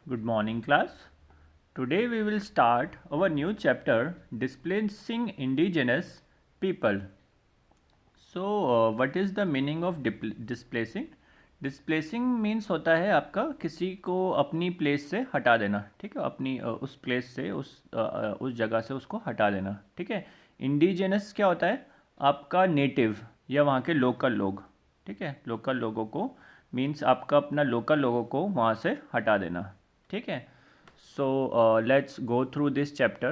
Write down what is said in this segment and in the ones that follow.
Good morning, class. Today we will start our new chapter Displacing Indigenous People. What is the meaning of displacing? Displacing means होता है आपका किसी को अपनी place से हटा देना, ठीक है, अपनी उस प्लेस से उस जगह से उसको हटा देना, ठीक है। इंडिजिनस क्या होता है? आपका नेटिव या वहाँ के लोकल लोग, ठीक है, लोकल लोगों को मीन्स आपका अपना लोकल लोगों को वहाँ से हटा देना, ठीक है। Let's go through this chapter.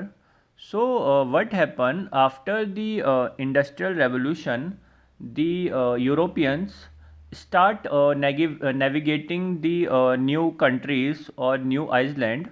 What happened after the Industrial Revolution? The Europeans start navigating the new countries or new island.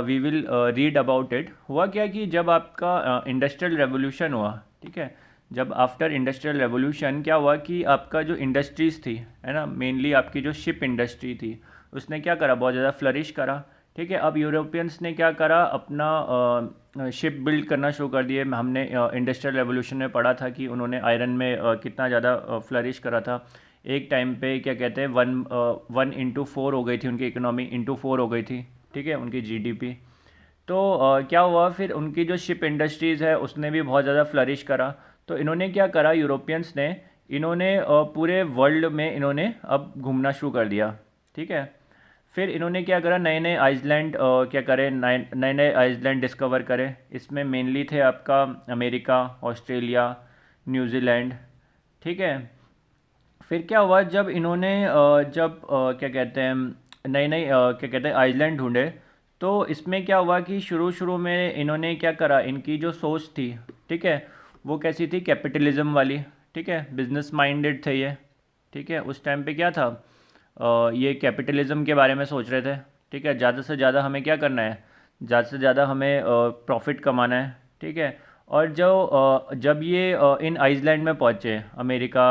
We will read about it. हुआ क्या कि जब आपका इंडस्ट्रियल रेवोल्यूशन हुआ, ठीक है, जब आफ्टर इंडस्ट्रियल रेवोल्यूशन क्या हुआ कि आपका जो इंडस्ट्रीज़ थी, है ना, मेनली आपकी जो शिप इंडस्ट्री थी, उसने क्या करा, बहुत ज़्यादा फ्लरिश करा, ठीक है। अब यूरोपियंस ने क्या करा, अपना शिप बिल्ड करना शुरू कर दिए। हमने इंडस्ट्रियल रेवोल्यूशन में पढ़ा था कि उन्होंने आयरन में कितना ज़्यादा फ्लरिश करा था। एक टाइम पे क्या कहते हैं, 1/4 हो गई थी उनकी इकोनॉमी, इंटू 4 हो गई थी, ठीक है, उनकी जीडीपी। तो क्या हुआ फिर, उनकी जो शिप इंडस्ट्रीज़ है उसने भी बहुत ज़्यादा फ्लरिश करा। तो इन्होंने क्या करा, यूरोपियंस ने, इन्होंने पूरे वर्ल्ड में इन्होंने अब घूमना शुरू कर दिया, ठीक है। फिर इन्होंने क्या करा, नए नए आइसलैंड क्या करे, नए नए आइसलैंड डिस्कवर करे। इसमें मेनली थे आपका अमेरिका, ऑस्ट्रेलिया, न्यूजीलैंड, ठीक है। फिर क्या हुआ, जब इन्होंने क्या कहते हैं, नए नए क्या कहते हैं आइसलैंड ढूंढे, तो इसमें क्या हुआ कि शुरू शुरू में इन्होंने क्या करा, इनकी जो सोच थी, ठीक है, वो कैसी थी, कैपिटलिज्म वाली, ठीक है, बिजनेस माइंडेड थे ये, ठीक है। उस टाइम पे क्या था, ये कैपिटलिज्म के बारे में सोच रहे थे, ठीक है, ज़्यादा से ज़्यादा हमें क्या करना है, ज़्यादा से ज़्यादा हमें प्रॉफिट कमाना है, ठीक है। और जब ये इन आइसलैंड में पहुँचे, अमेरिका,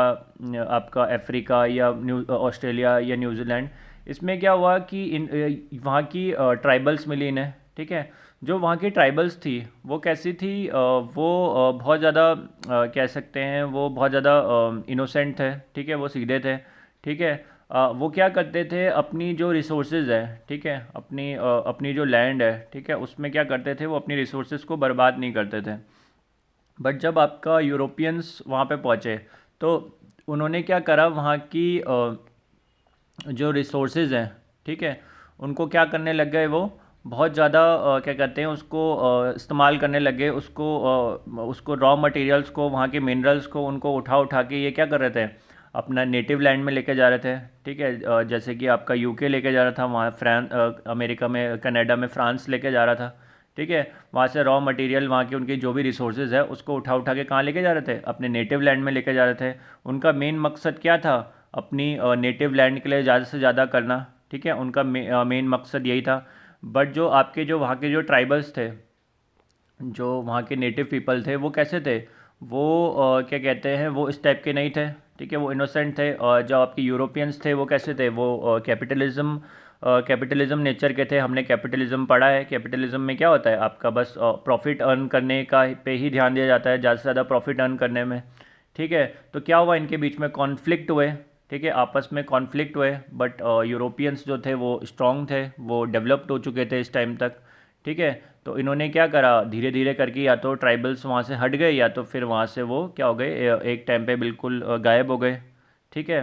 आपका अफ्रीका या ऑस्ट्रेलिया या न्यूजीलैंड, इसमें क्या हुआ कि वहाँ की ट्राइबल्स मिली इन्हें, ठीक है। जो वहाँ की ट्राइबल्स थी वो कैसी थी, वो बहुत ज़्यादा कह सकते हैं, वो बहुत ज़्यादा इनोसेंट थे, ठीक है, वो सीधे थे, ठीक है। वो क्या करते थे, अपनी जो रिसोर्सेज है, ठीक है, अपनी जो लैंड है, ठीक है, उसमें क्या करते थे, वो अपनी रिसोर्सेज को बर्बाद नहीं करते थे। बट जब आपका यूरोपियंस वहाँ पे पहुँचे, तो उन्होंने क्या करा, वहाँ की जो रिसोर्सेज हैं, ठीक है, उनको क्या करने लग गए, वो बहुत ज़्यादा क्या कहते हैं उसको, इस्तेमाल करने लगे उसको रॉ मटेरियल्स को, वहाँ के मिनरल्स को, उनको उठा उठा के ये क्या कर रहे थे, अपना नेटिव लैंड में लेके जा रहे थे, ठीक है। जैसे कि आपका यूके लेके जा रहा था, वहाँ अमेरिका में, कनाडा में फ्रांस लेके जा रहा था, ठीक है। वहाँ से रॉ मटेरियल, वहाँ की उनकी जो भी रिसोर्सेज है उसको उठा उठा के कहाँ लेके जा रहे थे, अपने नेटिव लैंड में लेके जा रहे थे। उनका मेन मकसद क्या था, अपनी नेटिव लैंड के लिए ज़्यादा से ज़्यादा करना, ठीक है, उनका मेन मकसद यही था। बट जो आपके जो वहाँ के जो ट्राइबल्स थे, जो वहाँ के नेटिव पीपल थे, वो कैसे थे, वो क्या कहते हैं, वो इस टाइप के नहीं थे, ठीक है, वो इनोसेंट थे। और जो आपके यूरोपियंस थे वो कैसे थे, वो कैपिटलिज्म नेचर के थे। हमने कैपिटलिज्म पढ़ा है, कैपिटलिज्म में क्या होता है, आपका बस प्रॉफिट अर्न करने का पे ही ध्यान दिया जाता है, ज़्यादा से ज़्यादा प्रॉफिट अर्न करने में, ठीक है। तो क्या हुआ, इनके बीच में कॉन्फ्लिक्ट हुए, ठीक है, आपस में कॉन्फ्लिक्ट हुए। बट यूरोपियंस जो थे वो स्ट्रॉन्ग थे, वो डेवलप्ड हो चुके थे इस टाइम तक, ठीक है। तो इन्होंने क्या करा, धीरे धीरे करके या तो ट्राइबल्स वहाँ से हट गए, या तो फिर वहाँ से वो क्या हो गए, एक टाइम पे बिल्कुल गायब हो गए, ठीक है।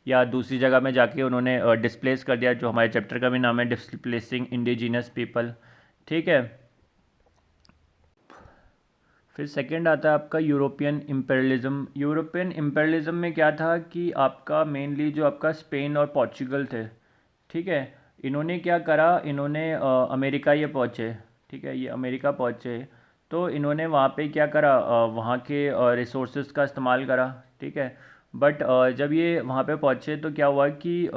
या दूसरी जगह में जाके उन्होंने डिस्प्लेस कर दिया, जो हमारे चैप्टर का भी नाम है, डिस्प्लेसिंग इंडिजिनस पीपल, ठीक है। फिर सेकंड आता है आपका यूरोपियन इम्पेरियलिज्म। यूरोपियन इम्पेरियलिज्म में क्या था कि आपका मेनली जो आपका स्पेन और पोर्चुगल थे, ठीक है, इन्होंने क्या करा, इन्होंने अमेरिका ये पहुँचे, ठीक है, ये अमेरिका पहुँचे। तो इन्होंने वहाँ पे क्या करा, वहाँ के रिसोर्सेज का इस्तेमाल करा, ठीक है। बट जब ये वहाँ पे पहुँचे तो क्या हुआ कि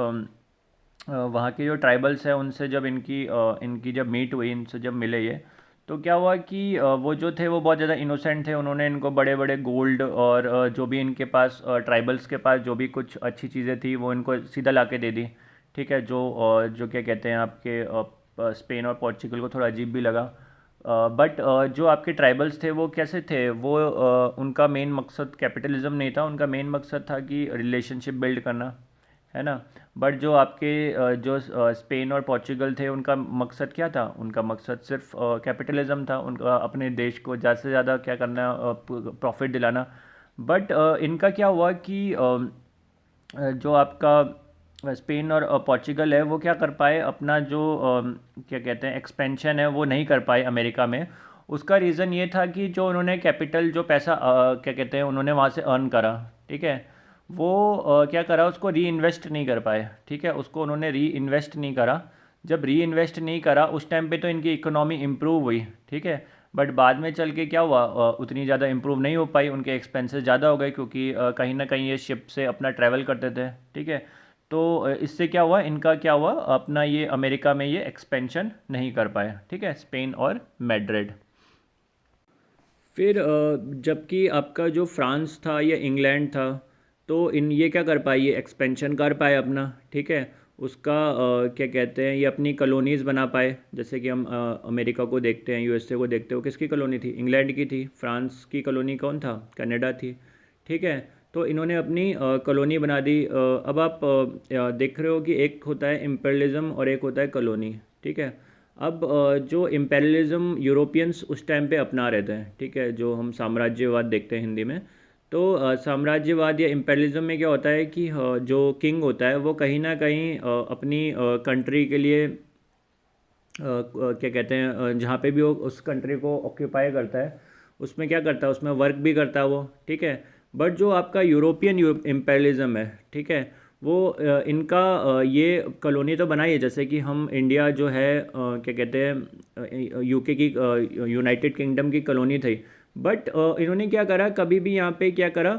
वहाँ के जो ट्राइबल्स हैं उनसे जब इनकी जब मीट हुई, इनसे जब मिले ये, तो क्या हुआ कि वो जो थे वो बहुत ज़्यादा इनोसेंट थे। उन्होंने इनको बड़े बड़े गोल्ड और जो भी इनके पास, ट्राइबल्स के पास जो भी कुछ अच्छी चीज़ें थी, वो इनको सीधा ला के दे दी, ठीक है। जो क्या कहते हैं आपके स्पेन और पोर्चुगल को थोड़ा अजीब भी लगा। बट जो आपके ट्राइबल्स थे वो कैसे थे, वो उनका मेन मकसद कैपिटलिज्म नहीं था, उनका मेन मकसद था कि रिलेशनशिप बिल्ड करना, है ना। बट जो आपके जो स्पेन और पोर्चुगल थे, उनका मकसद क्या था? उनका मकसद सिर्फ कैपिटलिज्म था, उनका अपने देश को ज़्यादा से ज़्यादा क्या करना, प्रॉफिट दिलाना। बट इनका क्या हुआ कि जो आपका स्पेन और पोर्चुगल है, वो क्या कर पाए, अपना जो क्या कहते हैं एक्सपेंशन है वो नहीं कर पाए अमेरिका में। उसका रीज़न ये था कि जो उन्होंने कैपिटल, जो पैसा क्या कहते हैं उन्होंने वहाँ से अर्न करा, ठीक है, वो क्या करा, उसको री इन्वेस्ट नहीं कर पाए। ठीक है, उसको उन्होंने री इन्वेस्ट नहीं करा। जब री इन्वेस्ट नहीं करा उस टाइम पे तो इनकी इकोनॉमी इम्प्रूव हुई, ठीक है। बट बाद में चल के क्या हुआ, उतनी ज़्यादा इम्प्रूव नहीं हो पाई, उनके एक्सपेंसेस ज़्यादा हो गए, क्योंकि कहीं ना कहीं ये शिप से अपना ट्रैवल करते थे, ठीक है। तो इससे क्या हुआ, इनका क्या हुआ, अपना ये अमेरिका में ये एक्सपेंशन नहीं कर पाए, ठीक है, स्पेन और मैड्रिड। फिर जबकि आपका जो फ्रांस था या इंग्लैंड था, तो इन ये क्या कर पाए, ये एक्सपेंशन कर पाए अपना, ठीक है। उसका क्या कहते हैं, ये अपनी कॉलोनीज़ बना पाए। जैसे कि हम अमेरिका को देखते हैं, यूएसए को देखते हो, किसकी कॉलोनी थी? इंग्लैंड की थी। फ्रांस की कॉलोनी कौन था? कनाडा थी, ठीक है। तो इन्होंने अपनी कॉलोनी बना दी। अब आप देख रहे हो कि एक होता है इम्पेरियलिज्म और एक होता है कॉलोनी, ठीक है। अब जो इम्पेरियलिज्म यूरोपियंस उस टाइम पे अपना रहे थे, ठीक है, जो हम साम्राज्यवाद देखते हैं हिंदी में। तो साम्राज्यवाद या इम्पेरियलिज्म में क्या होता है कि जो किंग होता है वो कहीं ना कहीं अपनी कंट्री के लिए क्या कहते हैं, जहाँ पे भी वो उस कंट्री को ऑक्यूपाई करता है, उसमें क्या करता है, उसमें वर्क भी करता है वो, ठीक है। बट जो आपका यूरोपियन इम्पेरियलिज्म है, ठीक है, वो इनका ये कॉलोनी तो बनाई है। जैसे कि हम इंडिया जो है क्या कहते हैं, यूके की, यूनाइटेड किंगडम की कॉलोनी थी। बट इन्होंने क्या करा, कभी भी यहाँ पे क्या करा,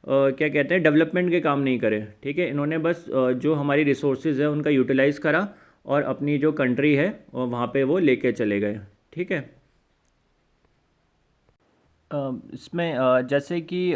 क्या कहते हैं, डेवलपमेंट के काम नहीं करे, ठीक है। इन्होंने बस जो हमारी रिसोर्सेज है उनका यूटिलाइज़ करा और अपनी जो कंट्री है वहाँ पे वो लेके चले गए, ठीक है। इसमें जैसे कि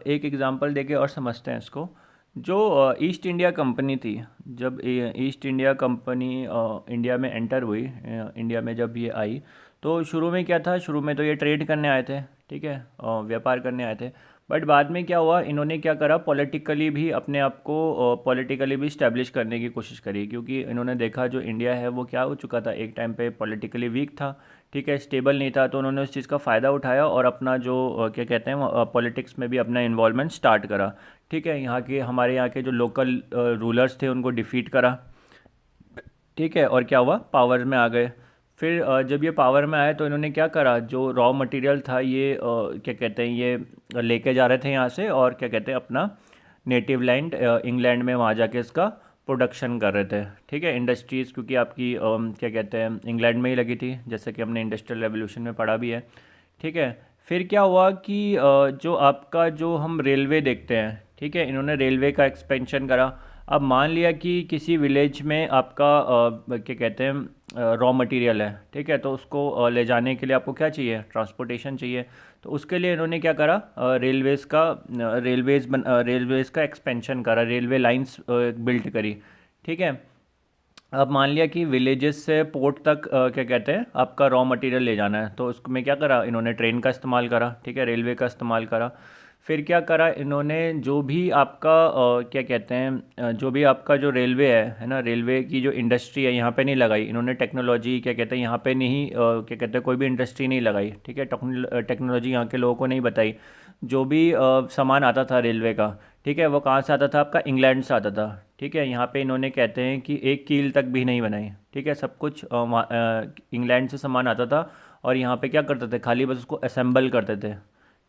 एक एग्ज़ाम्पल देके और समझते हैं इसको। जो ईस्ट इंडिया कंपनी थी, जब ईस्ट इंडिया कंपनी इंडिया में एंटर हुई, इंडिया में जब ये आई, तो शुरू में क्या था, शुरू में तो ये ट्रेड करने आए थे, ठीक है, व्यापार करने आए थे। बट बाद में क्या हुआ, इन्होंने क्या करा, पॉलिटिकली भी अपने आप को पॉलिटिकली भी इस्टेब्लिश करने की कोशिश करी, क्योंकि इन्होंने देखा जो इंडिया है वो क्या हो चुका था, एक टाइम पे पॉलिटिकली वीक था, ठीक है, स्टेबल नहीं था। तो उन्होंने उस चीज़ का फ़ायदा उठाया और अपना जो क्या कहते हैं, पॉलिटिक्स में भी अपना इन्वॉल्वमेंट स्टार्ट करा, ठीक है। यहाँ के, हमारे यहाँ के जो लोकल रूलर्स थे उनको डिफीट करा, ठीक है, और क्या हुआ, पावर में आ गए। फिर जब ये पावर में आए तो इन्होंने क्या करा, जो रॉ मटेरियल था ये क्या कहते हैं, ये लेके जा रहे थे यहाँ से, और क्या कहते हैं, अपना नेटिव लैंड इंग्लैंड में वहाँ जाके इसका प्रोडक्शन कर रहे थे, ठीक है। इंडस्ट्रीज़ क्योंकि आपकी क्या कहते हैं इंग्लैंड में ही लगी थी, जैसे कि हमने इंडस्ट्रियल रेवोल्यूशन में पढ़ा भी है, ठीक है। फिर क्या हुआ कि जो आपका, जो हम रेलवे देखते हैं, ठीक है, इन्होंने रेलवे का एक्सपेंशन करा। अब मान लिया कि किसी विलेज में आपका क्या कहते हैं रॉ मटेरियल है, ठीक है, तो उसको ले जाने के लिए आपको क्या चाहिए, ट्रांसपोर्टेशन चाहिए। तो उसके लिए इन्होंने क्या करा, रेलवेज़ का एक्सपेंशन करा, रेलवे लाइंस बिल्ड करी, ठीक है। अब मान लिया कि विलेजेस से पोर्ट तक क्या कहते हैं, आपका रॉ मटेरियल ले जाना है, तो उसमें क्या करा, इन्होंने ट्रेन का इस्तेमाल करा, ठीक है, रेलवे का इस्तेमाल करा। फिर क्या करा इन्होंने, जो भी आपका क्या कहते हैं, जो भी आपका जो रेलवे है ना, रेलवे की जो इंडस्ट्री है यहाँ पे नहीं लगाई इन्होंने टेक्नोलॉजी, क्या कहते हैं, यहाँ पे नहीं क्या कहते हैं, कोई भी इंडस्ट्री नहीं लगाई, ठीक है। टेक्नोलॉजी यहाँ के लोगों को नहीं बताई। जो भी सामान आता था रेलवे का, ठीक है, वो कहाँ से आता था, आपका इंग्लैंड से आता था, ठीक है। यहाँ पे इन्होंने कहते हैं कि एक कील तक भी नहीं बनाई, ठीक है, सब कुछ इंग्लैंड से सामान आता था। और यहाँ पे क्या करते थे, खाली बस उसको असेंबल करते थे,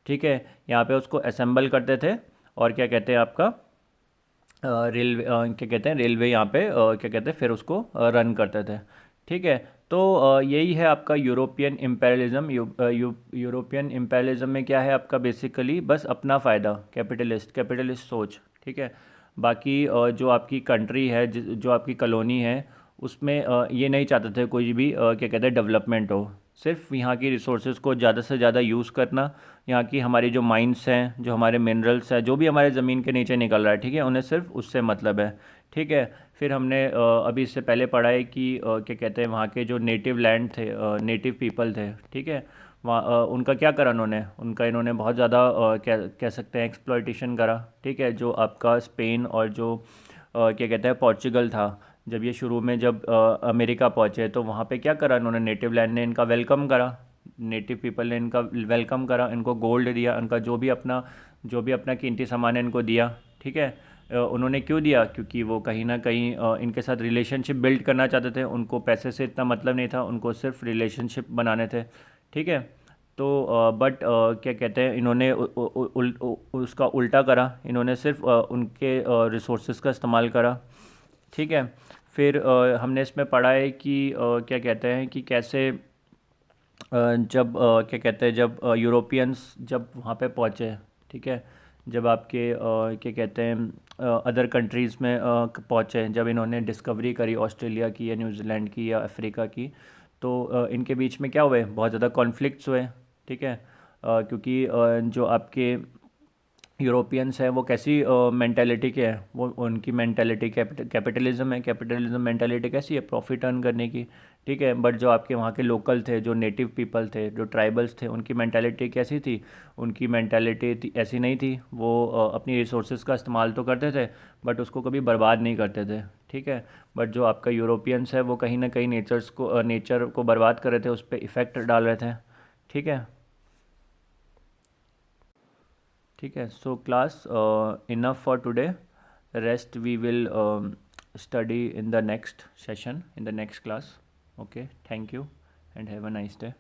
ठीक है, यहाँ पे उसको असेंबल करते थे। और क्या कहते हैं आपका रेलवे क्या कहते हैं, रेलवे यहाँ पे क्या कहते हैं, फिर उसको रन करते थे, ठीक है। तो यही है आपका यूरोपियन इम्पेरियलिज्म। यूरोपियन इम्पेरियलिज्म में क्या है आपका, बेसिकली बस अपना फ़ायदा, कैपिटलिस्ट सोच, ठीक है। बाकी जो आपकी कंट्री है, जो आपकी कॉलोनी है, उसमें ये नहीं चाहते थे कोई भी क्या कहते हैं डेवलपमेंट हो। सिर्फ यहाँ की रिसोर्सेज को ज़्यादा से ज़्यादा यूज़ करना, यहाँ की हमारी जो माइंस हैं, जो हमारे मिनरल्स हैं, जो भी हमारे ज़मीन के नीचे निकल रहा है, ठीक है, उन्हें सिर्फ उससे मतलब है, ठीक है। फिर हमने अभी इससे पहले पढ़ा है कि क्या कहते हैं, वहाँ के जो नेटिव लैंड थे, नेटिव पीपल थे, ठीक है, वहाँ उनका क्या करा उन्होंने, उनका इन्होंने बहुत ज़्यादा क्या कह सकते हैं एक्सप्लॉयटेशन करा, ठीक है। जो आपका स्पेन और जो क्या कहते हैं, पोर्चुगल था, जब ये शुरू में जब अमेरिका पहुँचे तो वहाँ पे क्या करा इन्होंने, नेटिव लैंड ने इनका वेलकम करा, नेटिव पीपल ने इनका वेलकम करा, इनको गोल्ड दिया, इनका जो भी अपना कीमती सामान है इनको दिया। ठीक है। उन्होंने क्यों दिया, क्योंकि वो कहीं ना कहीं इनके साथ रिलेशनशिप बिल्ड करना चाहते थे, उनको पैसे से इतना मतलब नहीं था, उनको सिर्फ रिलेशनशिप बनाने थे। ठीक है। तो बट क्या कहते हैं, इन्होंने उसका उल्टा करा, इन्होंने सिर्फ उनके रिसोर्सेज का इस्तेमाल करा। ठीक है। फिर हमने इसमें पढ़ा है कि क्या कहते हैं कि कैसे जब क्या कहते हैं, जब यूरोपियंस जब वहाँ पे पहुँचे, ठीक है, जब आपके क्या कहते हैं अदर कंट्रीज़ में पहुँचे, जब इन्होंने डिस्कवरी करी ऑस्ट्रेलिया की या न्यूजीलैंड की या अफ्रीका की, तो इनके बीच में क्या हुए, बहुत ज़्यादा कॉन्फ्लिक्ट्स हुए। ठीक है। क्योंकि जो आपके यूरोपियंस हैं वो कैसी मेंटालिटी के हैं, वो उनकी मेंटालिटी कैपिटलिज्म है, कैपिटलिज्म मेंटालिटी कैसी है, प्रॉफिट अर्न करने की। ठीक है। बट जो आपके वहाँ के लोकल थे, जो नेटिव पीपल थे, जो ट्राइबल्स थे, उनकी मेंटालिटी कैसी थी, उनकी मेंटालिटी ऐसी नहीं थी, वो अपनी रिसोर्सेज का इस्तेमाल तो करते थे बट उसको कभी बर्बाद नहीं करते थे। ठीक है। बट जो आपका यूरोपियंस है वो कहीं ना कहीं नेचर को बर्बाद कर रहे थे, उस पर इफ़ेक्ट डाल रहे थे। ठीक है। ठीक है। So class enough for today, rest we will study in the next session, in the next class. Okay, thank you and have a nice day.